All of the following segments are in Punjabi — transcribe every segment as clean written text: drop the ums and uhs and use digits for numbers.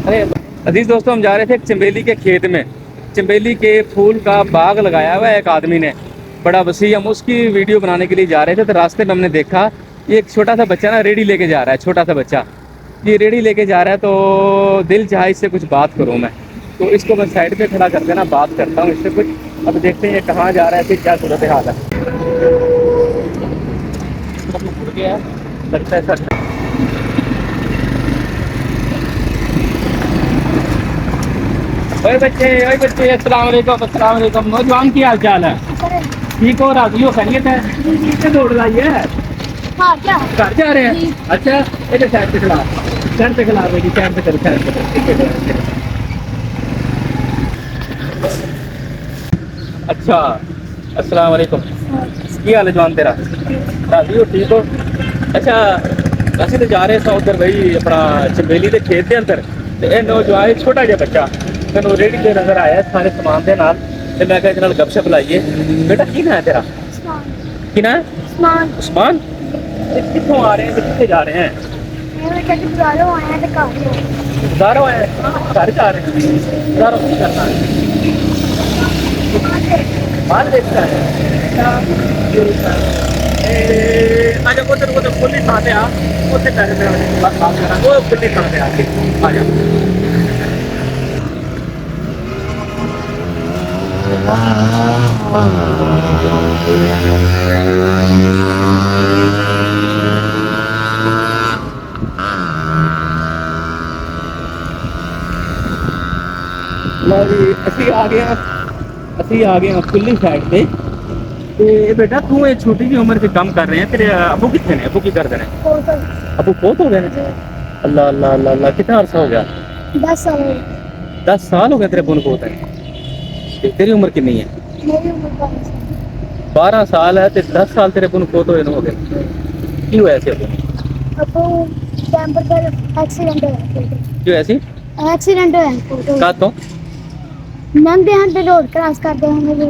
अरे अजीज दोस्तों, हम जा रहे थे चंबेली के खेत में। चंबेली के फूल का बाग लगाया हुआ है एक आदमी ने, बड़ा वसी। हम उसकी वीडियो बनाने के लिए जा रहे थे, तो रास्ते में हमने देखा ये एक छोटा सा बच्चा ना रेडी लेके जा रहा है। छोटा सा बच्चा ये रेडी लेके जा रहा है, तो दिल चाहा इससे कुछ बात करूँ मैं। तो इसको मैं साइड पे खड़ा कर देना, बात करता हूँ इससे कुछ। अब देखते हैं ये कहाँ जा रहा है, फिर क्या सूरत हाल है। लगता है सर। ओए बच्चे, अस्सलाम वालेकुम। नौजवान की हाल चाल है? ठीक हो? राजी हो? खैरियत है? कितने दौड़ लाई है? हाँ, क्या घर जा रहे हैं? अच्छा, इधर साइड पे खिला, साइड पे खिला बेटी, साइड पे कर, साइड पे कर, ठीक है। अच्छा, अस्सलाम वालेकुम। की हाल है जवान तेरा? राजी हो? ठीक हो? अच्छा, ਅਸੀਂ ਤਾਂ ਜਾ ਰਹੇ ਸਾਂ ਉਧਰ ਬਈ ਆਪਣਾ ਚੰਬੇਲੀ ਦੇ ਖੇਤ ਦੇ ਅੰਦਰ, ਤੇ ਇਹ ਨੌਜਵਾਨ ਛੋਟਾ ਜਿਹਾ ਬੱਚਾ ਮੈਨੂੰ ਰੇੜੀ ਤੇ ਨਜ਼ਰ ਆਇਆ ਸਾਰੇ ਸਮਾਨ ਦੇ ਨਾਲ, ਤੇ ਮੈਂ ਕਿਹਾ ਇਹਦੇ ਨਾਲ ਗੱਪਸ਼ਪ ਲਾਈਏ। ਬੇਟਾ ਕੀ ਨਾਂ ਹੈ ਤੇਰਾ? ਕੀ ਨਾਂ ਹੈ? ਉਸਮਾਨ। ਕਿੱਥੋਂ ਆ ਰਹੇ हैं, कितने जा रहे हैं? बाजारों आए हैं, घर जा रहे हैं। बाजारों की करना है, माल देखता है। आजा उधर खुली थां पे आ, ਉੱਥੇ ਕਰ ਰਿਹਾ ਬਸ ਬਾਤ ਕਰਾਂਗੇ। ਉਹ ਖੁੱਲੀ ਥਾਂ ਤੇ ਆ ਕੇ ਆ ਜਾ। ਲਓ ਜੀ, ਅਸੀਂ ਆ ਗਏ ਹਾਂ ਖੁੱਲੀ ਸਾਈਡ ਤੇ। ਤੇ ਬੇਟਾ ਤੂੰ ਇਹ ਛੋਟੀ ਜਿਹੀ ਉਮਰ 'ਚ ਕੰਮ ਕਰ ਰਹੇ ਹੈ, ਤੇਰੇ ਅਬੂ कितने ने? अबू की करते हैं? अबू बहुत हो गए? अल्लाह अल्लाह अल्लाह अल्लाह। कितना अरसा हो गया? 10 साल। 10 साल हो गए तेरे अबू को होता है? तेरी उम्र कितनी है? मेरी उम्र 12 साल है, 10 साल तेरे अबू को हो गए। क्यों ऐसे अबू कैंपर पर एक्सीडेंट हुआ। क्यों ऐसी एक्सीडेंट हुआ? का तो नंगे हाथ पे रोड क्रॉस करते हैं मेरे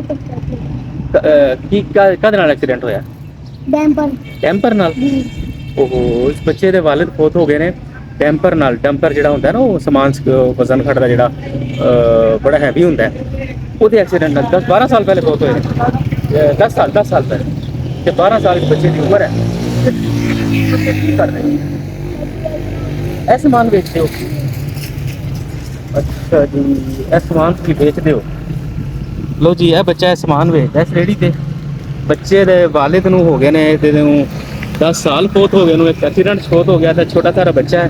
की कादे नाल एक्सीडेंट होया? डैंपर नाल। ओहो, इस बच्चे दे वालिद फौत हो गए ने डैंपर नाल। डैंपर जेड़ा हुंदा है ना, वो समान वजन खड़दा जेड़ा बड़ा हैवी हुंदा है, ओदे एक्सीडेंट नाल 10-12 साल पहले फौत होए। 10 साल पहले ते 12 साल के बच्चे दी उम्र है। की कर रहे हैं? ऐ सामान बेचते हो? अच्छा जी, ऐ सामान की बेचते हो? लो जी, ਇਹ ਬੱਚਾ ਸਮਾਨ ਵੇਚਦਾ ਇਸ ਰੇੜੀ ਤੇ। ਬੱਚੇ ਦੇ ਵਾਲਿਦ ਨੂੰ ਹੋ ਗਏ ਨੇ ਤੇ ਨੂੰ 10 ਸਾਲ ਫੌਤ ਹੋ ਗਏ ਨੂੰ, ਇੱਕ ਐਕਸੀਡੈਂਟ ਫੌਤ ਹੋ ਗਿਆ ਤਾਂ ਛੋਟਾ ਸਾਰਾ ਬੱਚਾ ਹੈ।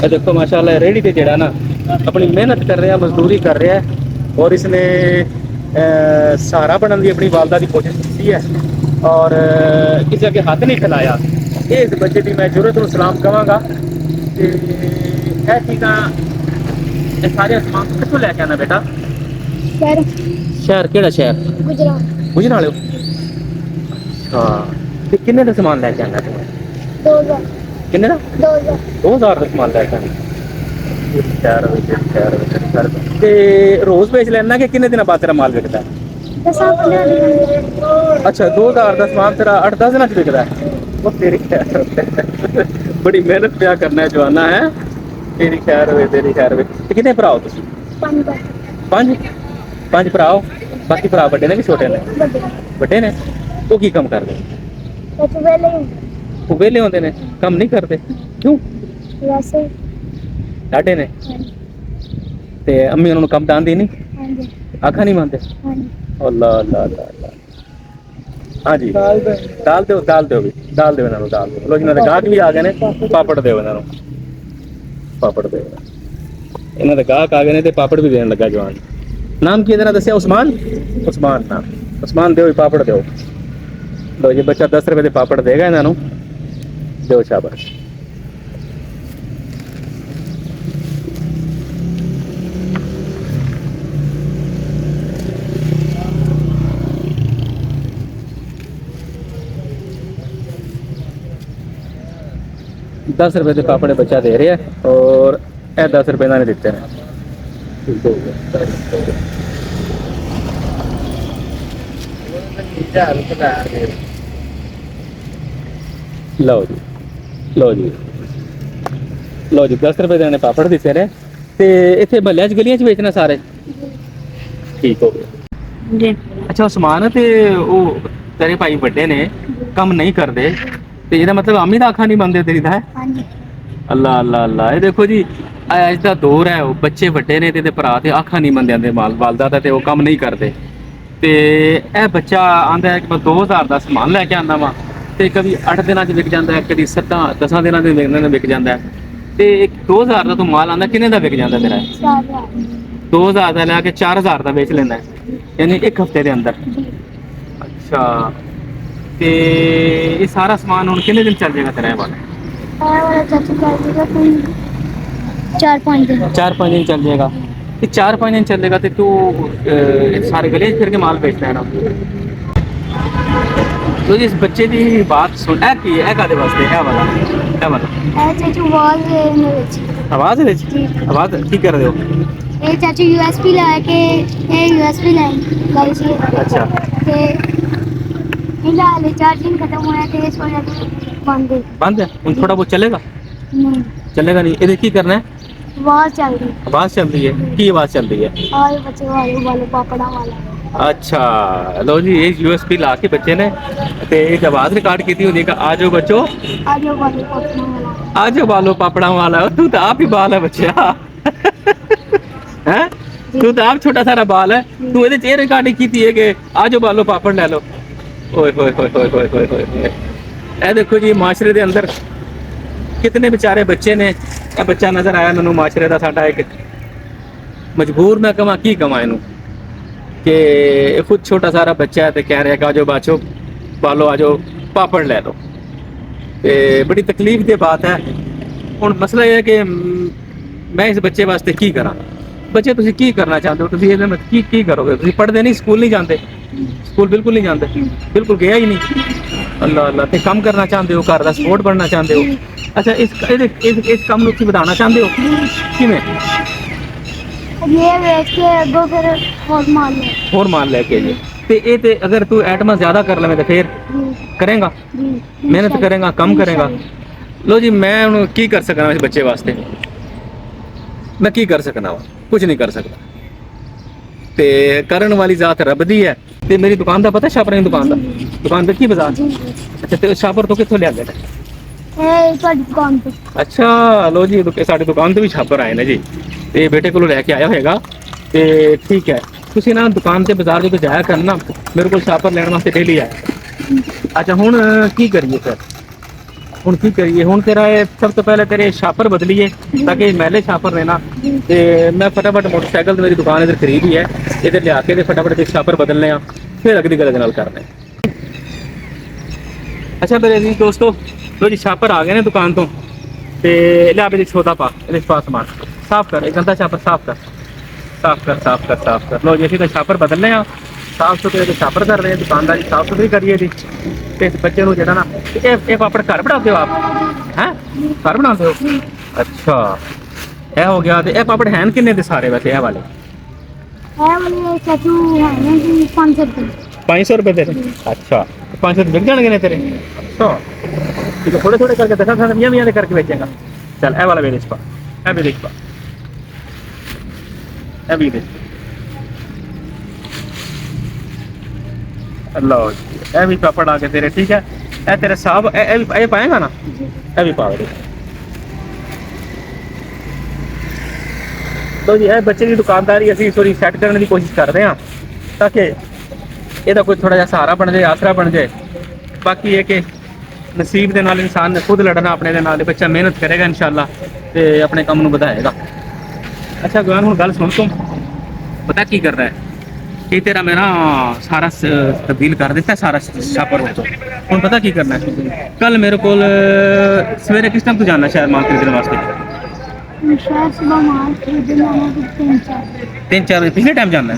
ਇਹ ਦੇਖੋ ਮਾਸ਼ਾਅੱਲਾ, ਰੇੜੀ ਤੇ ਜਿਹੜਾ ਨਾ ਆਪਣੀ ਮਿਹਨਤ ਕਰ ਰਿਹਾ, ਮਜ਼ਦੂਰੀ ਕਰ ਰਿਹਾ ਹੈ, ਔਰ ਇਸਨੇ सहारा बनने की अपनी वालदा की कोशिश की है और किसी अगे हाथ नहीं फैलाया। इस बच्चे की मैं जरूरत सलाम कहांगा। चीज़ा सारे समान कितों लैके आना बेटा? शहर केड़ा शहर? गुजरात वाले। हाँ, किन्ने का समान लैके आना? 2000। किन्ने का? 2000 का समान लैके आना। रोज बेच लेना कि किन्ने दिन बाद तेरा माल बिकता है? अच्छा, 2000 का समान तेरा 8-10 दिन बिकता है? वो तेरी खैर, बड़ी मेहनत क्या करना है जवाना है। तेरी खैर होवे, तेरी खैर होवे। कितने भरा हो तुसी? 5 भरा हो। बाकी भरा बड़े ने कि छोटे ने? बड़े ने। वो की कम करते? वो वेले होंदे ने, कम नहीं करते? क्यों? वैसे लाडे ने ते अम्मी उन्होंने कम दान दी नहीं? आखा नहीं मानते? अल्लाह अल्लाह अल्लाह। हाँ जी, दाल दो भी, दाल दो इन्होंने, दाल दो। लो जिन्होंने गाहक भी आ गए ने, पापड़ दो इन्होंने, पापड़ दो। इन्होंने गाहक आ गए ने ते पापड़ भी देने लगा जवान। नाम की जरा दसिया? उस्मान। उस्मान नाम। उस्मान दो पापड़ दो। लो ये बच्चा 10 रुपए के पापड़ देगा इन्होंने, दो शाबाश। दस रुपए के पापड़ बच्चा दे रहा है और यह 10 रुपए इन्होंने दिते हैं। लो जी, लो जी, लो जी, 10 रुपए इन्होंने पापड़ दिते ने ਤੇ ਇੱਥੇ ਮਹੱਲਿਆਂ 'ਚ ਗਲੀਆਂ 'ਚ ਵੇਚਣਾ ਸਾਰੇ? ਠੀਕ ਹੋ ਗਿਆ ਜੀ। ਅੱਛਾ ਉਸਮਾਨ, ਤੇ ਉਹ ਤੇਰੇ ਭਾਈ ਵੱਡੇ ਨੇ ਕੰਮ ਨਹੀਂ ਕਰਦੇ, ਤੇ ਇਹਦਾ ਮਤਲਬ ਆਮੀ ਦਾ ਅੱਖਾਂ ਨਹੀਂ ਮੰਨਦੇ ਤੇਰੀ ਦਾ ਹੈ? ਹਾਂਜੀ। ਅੱਲਾ ਅੱਲਾ ਅੱਲਾ, ਇਹ ਦੇਖੋ ਜੀ ਅੱਜ ਦਾ ਦੌਰ ਹੈ, ਉਹ ਬੱਚੇ ਵੱਡੇ ਨੇ ਤੇ ਇਹਦੇ ਭਰਾ ਤੇ ਅੱਖਾਂ ਨਹੀਂ ਮੰਨਦੇ ਆਂਦੇ ਵਾਲਦਾ ਦਾ, ਤੇ ਉਹ ਕੰਮ ਨਹੀਂ ਕਰਦੇ। ਤੇ ਇਹ ਬੱਚਾ ਆਂਦਾ ਹੈ ਕਿ ਮੈਂ 2000 ਦਾ ਸਮਾਨ ਲੈ ਕੇ ਆਉਂਦਾ ਵਾਂ, ਤੇ ਕਦੀ 8 ਦਿਨਾਂ 'ਚ ਵਿਕ ਜਾਂਦਾ ਹੈ, ਕਦੀ 7-10 ਦਿਨਾਂ ਦੇ ਵਿਕ ਜਾਂਦਾ ਹੈ। ਤੇ 2000 ਦਾ ਤੂੰ ਮਾਲ ਆਂਦਾ, ਕਿੰਨੇ ਦਾ ਵਿਕ ਜਾਂਦਾ ਤੇਰਾ? 2000 ਦਾ ਲੈ ਕੇ 4000 ਦਾ ਵੇਚ ਲੈਂਦਾ, ਯਾਨੀ 1 ਹਫ਼ਤੇ ਦੇ ਅੰਦਰ। ਅੱਛਾ, ਤੇ ਇਹ ਸਾਰਾ ਸਮਾਨ ਹੁਣ ਕਿੰਨੇ ਦਿਨ ਚੱਲ ਜਾਏਗਾ ਤੇਰਾ ਇਹ ਵਾਲਾ? ਚਾਚੂ ਕਰ ਦੇਗਾ ਕੋਈ 4-5 ਦਿਨ। 4-5 दिन चल जाएगा। तो 4-5 दिन चलेगा तो तू सारे गले फिर के माल बेचता है ना? तो इस बच्चे की बात सुन, है की है कादे वास्ते है वाला ਚਾਚੂ ਆਵਾਜ਼ ਦੇ ਵਿੱਚ। आवाज है जी। आवाज की कर रहे हो? ਇਹ ਚਾਚੂ USB ਲਾ ਕੇ ਇਹ USB ਲਾਈ ਸੀ। अच्छा ਤੇ ਇਹਦਾ ਹਲੇ ਚਾਰਜਿੰਗ ਖਤਮ ਹੋਇਆ ਤੇ ਇਸ ਵਜ੍ਹਾ ਤੋਂ ਬੰਦ ਹੈ। बंद है, ਹੁਣ थोड़ा बहुत चलेगा? नहीं, चलेगा नहीं। ये की करना है? आवाज चल रही है। आवाज चल रही है, की आवाज चल रही है? और बच्चे वाले पापड़ा वाला। अच्छा लो जी, ये USB ला के बच्चे ने ते एक आवाज रिकॉर्ड की थी, उन्हें कहा आ जाओ बच्चों, आज वाले पापड़ा वाला। आ जाओ बालो पापड़ा वाला। तू तो आप ही बाल है बच्चा हैं? तू तो आप छोटा सारा बाल है, तू ਇਹਦੇ ਚ ਰਿਕਾਰਡਿੰਗ ਕੀਤੀ ਹੈ ਕਿ ਆ ਜਾਓ ਬਾਲੋ ਪਾਪੜ ਲੈ ਲਓ। ਓਏ ਹੋਏ ਹੋਏ ਹੋਏ ਹੋਏ ਹੋਏ ਹੋਏ, ਇਹ ਦੇਖੋ ਜੀ ਮਾਸ਼ਰੇ ਦੇ ਅੰਦਰ ਕਿਤਨੇ ਵਿਚਾਰੇ ਬੱਚੇ ਨੇ। ਇਹ ਬੱਚਾ ਨਜ਼ਰ ਆਇਆ ਮੈਨੂੰ ਮਾਸ਼ਰੇ ਦਾ ਸਾਡਾ ਇੱਕ, ਮਜਬੂਰ ਮੈਂ ਕਹਾਂ ਕੀ ਕਵਾਂ ਇਹਨੂੰ, ਕਿ ਇਹ ਖੁਦ ਛੋਟਾ ਸਾਰਾ ਬੱਚਾ ਹੈ ਤੇ ਕਹਿ ਰਿਹਾ ਕਿ ਆ ਜਾਓ ਬਾਚੋ ਬਾਲੋ, ਆ ਜਾਓ ਪਾਪੜ ਲੈ ਲਓ। ਤੇ ਬੜੀ ਤਕਲੀਫ ਦੀ ਬਾਤ ਹੈ। ਹੁਣ ਮਸਲਾ ਇਹ ਹੈ ਕਿ ਮੈਂ ਇਸ ਬੱਚੇ ਵਾਸਤੇ ਕੀ ਕਰਾਂ? ਬੱਚੇ ਤੁਸੀਂ ਕੀ ਕਰਨਾ ਚਾਹੁੰਦੇ ਹੋ? ਤੁਸੀਂ ਇਹਦੇ ਵਿੱਚ ਕੀ ਕਰੋਗੇ? ਤੁਸੀਂ ਪੜ੍ਹਦੇ ਨਹੀਂ, ਸਕੂਲ ਨਹੀਂ ਜਾਂਦੇ? ਸਕੂਲ ਬਿਲਕੁਲ ਨਹੀਂ ਜਾਂਦੇ, ਬਿਲਕੁਲ ਗਿਆ ਹੀ ਨਹੀਂ। ਅੱਲਾ ਅੱਲਾ, ਤੇ ਕੰਮ ਕਰਨਾ ਚਾਹੁੰਦੇ ਹੋ, ਘਰ ਦਾ ਸਪੋਰਟ ਬਣਨਾ ਚਾਹੁੰਦੇ ਹੋ? ਅੱਛਾ, ਇਸ ਕੰਮ ਨੂੰ ਤੁਸੀਂ ਵਧਾਉਣਾ ਚਾਹੁੰਦੇ ਹੋ? ਕਿਵੇਂ? ये वेच के अगो फिर ਹੋਰ ਮਾਲ ਲੈ ਕੇ ਜੀ। ਤੇ ਇਹ ਤੇ ਅਗਰ ਤੂੰ ਐਟਮਾਂ ਜ਼ਿਆਦਾ ਕਰ ਲਵੇਂ ਤਾਂ ਫੇਰ ਕਰੇਗਾ, ਮਿਹਨਤ ਕਰੇਗਾ, ਕੰਮ ਕਰੇਗਾ। ਲੋ ਜੀ, ਮੈਂ ਹੁਣ ਕੀ ਕਰ ਸਕਦਾ ਇਸ ਬੱਚੇ ਵਾਸਤੇ? ਮੈਂ ਕੀ ਕਰ ਸਕਦਾ ਵਾ? ਕੁਝ ਨਹੀਂ ਕਰ ਸਕਦਾ। ਤੇ ਕਰਨ ਵਾਲੀ ਜ਼ਾਤ ਰੱਬ ਦੀ ਹੈ। ਤੇ ਮੇਰੀ ਦੁਕਾਨ ਦਾ ਪਤਾ, ਸ਼ਾਪਰ ਦੀ ਦੁਕਾਨ ਦਾ, ਦੁਕਾਨ ਤੇ ਕੀ ਬਾਜ਼ਾਰ? ਅੱਛਾ, ਤੇ ਸ਼ਾਪਰ ਤੋਂ ਕਿੱਥੋਂ ਲਿਆ ਗਿਆ? दुकान पे। ਅੱਛਾ ਲੋ ਜੀ, ਸਾਡੀ ਦੁਕਾਨ ਤੇ ਵੀ ਛਾਪਰ ਆਏ ਨੇ ਜੀ, ਤੇ ਬੇਟੇ ਕੋਲੋਂ ਲੈ ਕੇ ਆਇਆ ਹੋਏਗਾ। ਤੇ ਠੀਕ ਹੈ, ਤੁਸੀਂ ਨਾ ਦੁਕਾਨ ਤੇ ਬਾਜ਼ਾਰ ਜਦੋਂ ਜਾਇਆ ਕਰਨਾ, ਮੇਰੇ ਕੋਲ ਛਾਪਰ ਲੈਣ ਵਾਸਤੇ ਡੇਲੀ ਆਇਆ। ਅੱਛਾ, ਹੁਣ ਕੀ ਕਰੀਏ ਫਿਰ? ਹੁਣ ਕੀ ਕਰੀਏ? ਹੁਣ ਤੇਰਾ ਇਹ ਸਭ ਤੋਂ ਪਹਿਲੇ ਤੇਰੇ ਛਾਪਰ ਬਦਲੀਏ ਤਾਂ ਕਿ ਮੈਲੇ ਛਾਪਰ ਨੇ ਨਾ। ਤੇ ਮੈਂ ਫਟਾਫਟ ਮੋਟਰਸਾਈਕਲ ਤੇ, ਮੇਰੀ ਦੁਕਾਨ ਇਧਰ ਖਰੀਦੀ ਹੈ, ਇਧਰ ਲਿਆ ਕੇ ਤੇ ਫਟਾਫਟ ਤੇ ਛਾਪਰ ਬਦਲਨੇ ਆ, ਫਿਰ ਅਗਲੀ ਗੱਲ ਦੇ ਨਾਲ ਕਰਨੇ। ਅੱਛਾ ਮੇਰੇ ਜੀ ਦੋਸਤੋ, ਲੋ ਜੀ ਛਾਪਰ ਆ ਗਏ ਨੇ ਦੁਕਾਨ ਤੋਂ। ਤੇ ਲਿਆ ਵੀ ਛੋਟਾ ਪਾ, ਇਹਦੇ ਪਾ ਸਮਾਨ, ਸਾਫ਼ ਕਰ, ਇਹ ਗੰਦਾ ਛਾਪਰ ਸਾਫ਼ ਕਰ, ਸਾਫ਼ ਕਰ, ਸਾਫ਼ ਕਰ, ਸਾਫ਼ ਕਰ। ਲੋ ਜੀ, ਅਸੀਂ ਤਾਂ ਛਾਪਰ ਬਦਲਨੇ ਆ, ਸਾਫ਼ ਸੁਥਰੇ ਦੇ ਛਾਪਰ ਕਰ ਰਹੇ, ਦੁਕਾਨਦਾਰੀ ਸਾਫ਼ ਸੁਥਰੀ ਕਰੀਏ ਜੀ। ਤੇ ਇਸ ਬੱਚੇ ਨੂੰ ਜਿਹੜਾ ਨਾ, ਇਹ ਪਾਪੜ ਘਰ ਬਣਾਉਂਦੇ ਹੋ ਆਪ? ਹੈ ਘਰ ਬਣਾਉਂਦੇ ਹੋ? ਅੱਛਾ, ਇਹ ਹੋ ਗਿਆ। ਤੇ ਇਹ ਪਾਪੜ ਹੈਨ ਕਿੰਨੇ ਦੇ ਸਾਰੇ ਵੈਸੇ ਇਹ ਵਾਲੇ? चाचू है ना जी 500 रुपये। 500 रुपये दे रहे? अच्छा, 500 बिक जाएंगे ने तेरे? अच्छा, ठीक है, थोड़े थोड़े करके 10 20 करके बेचेगा। चल ए वाला भी देख पा, ए भी देख पा, ए भी देख। अल्लाह, ए भी पापड़ आ गए तेरे। ठीक है, ए तेरे साहब ए पाएगा ना? ए भी पा दे। तो जी ਇਹ ਬੱਚੇ ਦੀ ਦੁਕਾਨਦਾਰੀ ਅਸੀਂ ਥੋੜੀ ਸੈੱਟ ਕਰਨ ਦੀ ਕੋਸ਼ਿਸ਼ ਕਰ ਰਹੇ ਹਾਂ ਤਾਂ ਕਿ ਇਹਦਾ ਕੋਈ ਥੋੜਾ ਜਿਹਾ ਸਹਾਰਾ ਬਣ ਜਾਏ, ਆਸਰਾ ਬਣ ਜਾਏ। ਬਾਕੀ ਇਹ ਕਿ ਨਸੀਬ ਦੇ ਨਾਲ ਇਨਸਾਨ ਨੇ ਖੁਦ ਲੜਨਾ ਆਪਣੇ ਦੇ ਨਾਲ। ਬੱਚਾ ਮਿਹਨਤ ਕਰੇਗਾ ਇਨਸ਼ਾਅੱਲਾ ਤੇ ਆਪਣੇ ਕੰਮ ਨੂੰ ਵਧਾਏਗਾ। ਅੱਛਾ ਗਵਾਨ, ਹੁਣ ਗੱਲ ਸੁਣ, ਤੂੰ ਪਤਾ ਕੀ ਕਰ ਰਿਹਾ ਹੈ? ਇਹ ਤੇਰਾ ਮੈਂ ਨਾ ਸਾਰਾ ਤਬਦੀਲ ਕਰ ਦਿੱਤਾ ਸਾਰਾ ਛਾਪਰ ਵਿੱਚ। ਹੁਣ ਪਤਾ ਕੀ ਕਰਨਾ ਹੈ? ਕੱਲ ਮੇਰੇ ਕੋਲ ਸਵੇਰੇ ਕਿਸ ਟਾਈਮ ਤੂੰ ਜਾਣਾ ਸ਼ਹਿਰ ਮਾਲ ਖਰੀਦਣ ਵਾਸਤੇ? शायद सुबह माल खरीदने आना तो 3-4 ਵਜੇ ਪਿਛਲੇ ਟਾਈਮ ਜਾਂਦਾ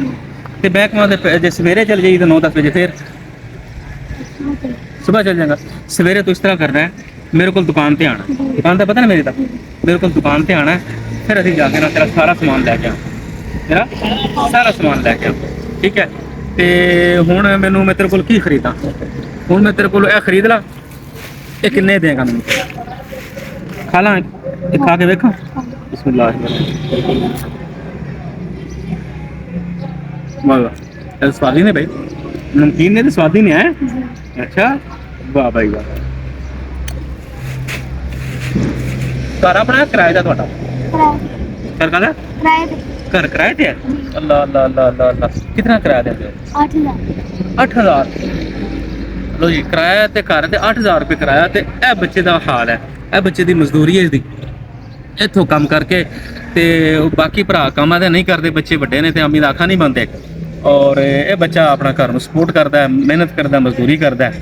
ਤੇ ਬੈਕ ਮਾਂ ਦੇ ਜੇ ਸਵੇਰੇ ਚਲ ਜਾਈ ਤਾਂ 9-10 ਵਜੇ ਫਿਰ ਸੁਬਹ ਚਲ ਜਾਏਗਾ। ਸਵੇਰੇ ਤੂੰ ਇਸ ਤਰ੍ਹਾਂ ਕਰਨਾ ਹੈ, ਮੇਰੇ ਕੋਲ ਦੁਕਾਨ ਤੇ ਆਣਾ, ਦੁਕਾਨ ਦਾ ਪਤਾ ਨਾ ਮੇਰੀ ਤਾਂ, ਮੇਰੇ ਕੋਲ ਦੁਕਾਨ ਤੇ ਆਣਾ, ਫਿਰ ਅਸੀਂ ਜਾ ਕੇ ਨਾ ਤੇਰਾ ਸਾਰਾ ਸਮਾਨ ਲੈ ਕੇ ਆ, ਤੇਰਾ ਸਾਰਾ ਸਮਾਨ ਲੈ ਕੇ ਆ। ਠੀਕ ਹੈ, ਤੇ ਹੁਣ ਮੈਨੂੰ ਮੈਂ ਤੇਰੇ ਕੋਲ ਕੀ ਖਰੀਦਾਂ? ਹੁਣ ਮੈਂ ਤੇਰੇ ਕੋਲ ਇਹ ਖਰੀਦ ਲਾ, ਇਹ ਕਿੰਨੇ ਦੇਗਾ ਮੈਨੂੰ? ਖਾ ਲਾਂ, ਇਹ ਖਾ ਕੇ ਵੇਖਾਂ। बिस्मिल्लाह। वाह स्वादी ने भाई, नमकीन ने तो स्वादी नहीं है। जी अच्छा वाह भाई वाह। घर अपना किराए का ਤੁਹਾਡਾ? किराए घर का किराए पे घर किराए पे है? अल्लाह अल्लाह अल्लाह अल्लाह अल्लाह। कितना किराया देते हो? 8,000 8000। लो जी किराया ते घर ते 8000 रुपए किराया ते ਇਹ ਬੱਚੇ ਦਾ ਹਾਲ ਹੈ। ਇਹ ਬੱਚੇ ਦੀ ਮਜ਼ਦੂਰੀ ਹੈ ਇਸਦੀ, ਇੱਥੋਂ ਕੰਮ ਕਰਕੇ ਤੇ ਉਹ ਬਾਕੀ ਭਰਾ ਕੰਮਾਂ ਤੇ ਨਹੀਂ ਕਰਦੇ, ਬੱਚੇ ਵੱਡੇ ਨੇ ਤੇ ਅਮੀ ਦਾ ਅੱਖਾਂ ਨਹੀਂ ਬੰਦੇ। ਔਰ ਇਹ ਬੱਚਾ ਆਪਣਾ ਘਰ ਨੂੰ ਸਪੋਰਟ ਕਰਦਾ ਹੈ, ਮਿਹਨਤ ਕਰਦਾ, ਮਜ਼ਦੂਰੀ ਕਰਦਾ ਹੈ।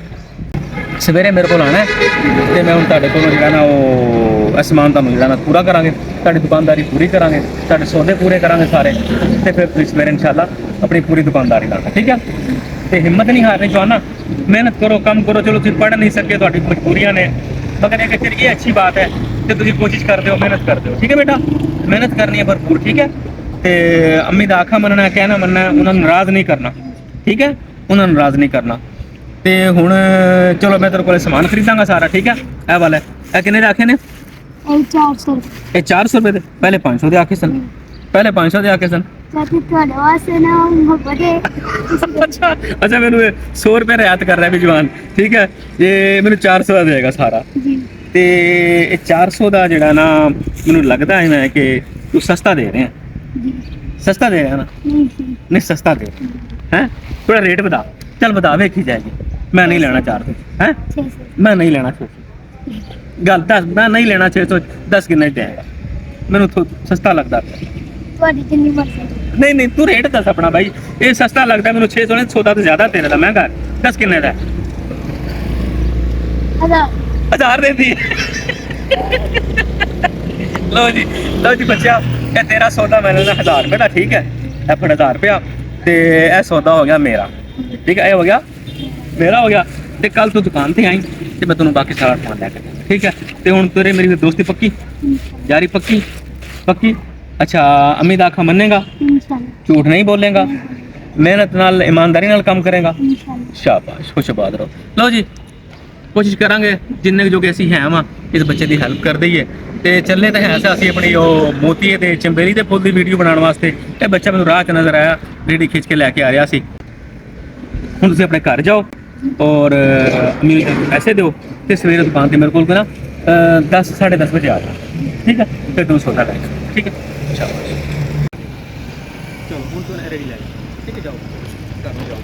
ਸਵੇਰੇ ਮੇਰੇ ਕੋਲ ਆਣਾ ਹੈ ਤੇ ਮੈਂ ਹੁਣ ਤੁਹਾਡੇ ਕੋਲੋਂ ਜਿਹੜਾ ਨਾ ਉਹ ਅਸਮਾਨ ਦਾ ਜਿਹੜਾ ਨਾ ਪੂਰਾ ਕਰਾਂਗੇ, ਤੁਹਾਡੀ ਦੁਕਾਨਦਾਰੀ ਪੂਰੀ ਕਰਾਂਗੇ, ਤੁਹਾਡੇ ਸੌਦੇ ਪੂਰੇ ਕਰਾਂਗੇ ਸਾਰੇ, ਤੇ ਫਿਰ ਤੁਸੀਂ ਸਵੇਰੇ ਇਨਸ਼ਾਅੱਲਾ ਆਪਣੀ ਪੂਰੀ ਦੁਕਾਨਦਾਰੀ ਲਾਣਾ, ਠੀਕ ਹੈ। ਤੇ ਹਿੰਮਤ ਨਹੀਂ ਹਾਰਨੀ ਚਾਹਨਾ, ਮਿਹਨਤ ਕਰੋ, ਕੰਮ ਕਰੋ। ਚਲੋ ਤੁਸੀਂ ਪੜ੍ਹ ਨਹੀਂ ਸਕੇ, ਤੁਹਾਡੀ ਮਜਬੂਰੀਆਂ ਨੇ, ਮਗਰ ਇਹ ਕਿ ਇਹ ਅੱਛੀ ਬਾਤ ਹੈ ਕਿ ਤੁਸੀਂ ਕੋਸ਼ਿਸ਼ ਕਰਦੇ ਹੋ, ਮਿਹਨਤ ਕਰਦੇ ਹੋ, ਠੀਕ ਹੈ ਬੇਟਾ। ਮਿਹਨਤ ਕਰਨੀ ਹੈ ਭਰਪੂਰ, ਠੀਕ ਹੈ। ਤੇ ਅੰਮੀ ਦਾ ਆਖਾ ਮੰਨਣਾ, ਕਹਿਣਾ ਮੰਨਣਾ, ਉਹਨਾਂ ਨੂੰ ਨਾਰਾਜ਼ ਨਹੀਂ ਕਰਨਾ, ਠੀਕ ਹੈ, ਉਹਨਾਂ ਨੂੰ ਨਾਰਾਜ਼ ਨਹੀਂ ਕਰਨਾ। ਤੇ ਹੁਣ ਚਲੋ ਮੈਂ ਤੇਰੇ ਕੋਲ ਸਮਾਨ ਖਰੀਦਾਂਗਾ ਸਾਰਾ, ਠੀਕ ਹੈ। ਇਹ ਵਾਲਾ ਇਹ ਕਿੰਨੇ ਦੇ ਆਖੇ ਨੇ? 400 ਇਹ 400 ਰੁਪਏ ਦੇ, ਪਹਿਲੇ 500 ਦੇ ਆਖੇ ਸਨ, ਪਹਿਲੇ 500 ਦੇ ਆਖੇ ਸਨ। ਚਾਚੀ ਤੁਹਾਡੇ ਵਾਸਤੇ ਨਾ ਮੁਹੱਬਤ ਹੈ। ਅੱਛਾ ਅੱਛਾ, ਮੈਨੂੰ 100 ਰੁਪਏ ਰਿਆਤ ਕਰ ਰਿਹਾ ਵੀ ਜਵਾਨ, ਠੀਕ ਹੈ। ਇਹ ਮੈਨੂੰ 400 ਦਾ ਦੇਗਾ ਸਾਰਾ। ਜੀ ਤੇ ਇਹ 400 ਦਾ ਜਿਹੜਾ ਨਾ ਮੈਨੂੰ ਲੱਗਦਾ ਹੈ ਕਿ ਤੂੰ ਸਸਤਾ ਦੇ ਰਿਹਾ, ਜੀ ਸਸਤਾ ਦੇ ਰਿਹਾ ਨਾ? ਨਹੀਂ ਜੀ ਨਹੀਂ ਸਸਤਾ ਦੇ ਹੈ, ਥੋੜਾ ਰੇਟ ਵਧਾ, ਚੱਲ ਵਧਾ, ਵੇਖੀ ਜਾਏਗੀ। ਮੈਂ ਨਹੀਂ ਲੈਣਾ 400 ਹੈ, 600 ਮੈਂ ਨਹੀਂ ਲੈਣਾ 600। ਗੱਲ ਦੱਸ, ਮੈਂ ਨਹੀਂ ਲੈਣਾ 600, 10 ਕਿੰਨੇ ਦੇਗਾ? ਮੈਨੂੰ ਸਸਤਾ ਲੱਗਦਾ। ਤੁਹਾਡੀ ਜਿੰਨੀ ਮਰਜ਼ੀ। ਨਹੀਂ ਨਹੀਂ, ਤੂੰ ਰੇਟ ਦੱਸ ਆਪਣਾ ਭਾਈ। ਇਹ ਸਸਤਾ ਲੱਗਦਾ ਮੈਨੂੰ 600 ਨੇ, ਸੌਦਾ ਤਾਂ ਜ਼ਿਆਦਾ ਤੇਰੇ ਦਾ ਮਹਿੰਗਾ। 10 ਕਿੰਨੇ ਦਾ? 1000 ਦੇ ਦੀ। ਲਓ ਜੀ ਬੱਚਿਆ, ਇਹ ਤੇਰਾ ਸੌਦਾ ਮੈਨੂੰ ਨਾ 1000 ਰੁਪਏ ਦਾ, ਠੀਕ ਹੈ। ਇਹ ਫਿਰ 1000 ਰੁਪਇਆ ਤੇ ਇਹ ਸੌਦਾ ਹੋ ਗਿਆ ਮੇਰਾ, ਠੀਕ ਹੈ। ਇਹ ਹੋ ਗਿਆ ਮੇਰਾ, ਹੋ ਗਿਆ। ਤੇ ਕੱਲ ਤੂੰ ਦੁਕਾਨ ਤੇ ਆਈ ਤੇ ਮੈਂ ਤੈਨੂੰ ਬਾਕੀ ਸਾਰਾ ਸਮਾਨ ਲੈ ਕੇ ਦੇਵਾਂਗਾ, ਠੀਕ ਹੈ। ਤੇ ਹੁਣ ਤੇਰੇ ਮੇਰੀ ਦੋਸਤੀ ਪੱਕੀ, ਯਾਰੀ ਪੱਕੀ ਪੱਕੀ। ਅੱਛਾ, ਅਮੀ ਦਾ ਆਖਾ ਮੰਨੇਗਾ, इंशाल्लाह ਝੂਠ ਨਹੀਂ ਬੋਲੇਗਾ, ਮਿਹਨਤ ਨਾਲ ਇਮਾਨਦਾਰੀ ਨਾਲ ਕੰਮ ਕਰੇਗਾ। इंशाल्लाह ਸ਼ਾਬਾਸ਼, ਖੁਸ਼ਬਾਦ ਰਹੋ। ਲਓ ਜੀ ਕੋਸ਼ਿਸ਼ ਕਰਾਂਗੇ ਜਿੰਨੇ ਕੁ ਜੋ ਕਿ ਅਸੀਂ ਹੈ ਵਾਂ ਇਸ ਬੱਚੇ ਦੀ ਹੈਲਪ ਕਰ ਦਈਏ। ਤੇ ਚੱਲੇ ਤਾਂ ਹੈ ਅਸੀਂ ਆਪਣੀ ਉਹ ਮੋਤੀਏ ਤੇ ਚੰਬੇਰੀ ਦੇ ਫੁੱਲ ਦੀ ਵੀਡੀਓ ਬਣਾਉਣ ਵਾਸਤੇ। ਇਹ ਬੱਚਾ ਮੈਨੂੰ ਰਾਹ 'ਚ ਨਜ਼ਰ ਆਇਆ, ਰੇੜੀ ਖਿੱਚ ਕੇ ਲੈ ਕੇ ਆ ਰਿਹਾ ਸੀ। ਹੁਣ ਤੁਸੀਂ ਆਪਣੇ ਘਰ ਜਾਓ ਔਰ ਅਮੀਰ ਨੂੰ ਪੈਸੇ ਦਿਓ ਤੇ ਸਵੇਰੇ ਦੁਕਾਨ ਤੇ ਮੇਰੇ ਕੋਲ ਨਾ 10 10:30 ਵਜੇ ਆ ਜਾਓ, ਠੀਕ ਹੈ। ਫਿਰ ਤੂੰ ਸੌਦਾ ਲੈ ਜਾ, ਠੀਕ ਹੈ। ਸ਼ਾਬਾਸ਼। ਚਲੋ ਹੁਣ ਤੂੰ ਰੇੜੀ ਲੈ ਜਾ, ਠੀਕ ਹੈ। ਜਾਓ ਘਰ ਨੂੰ ਜਾਓ।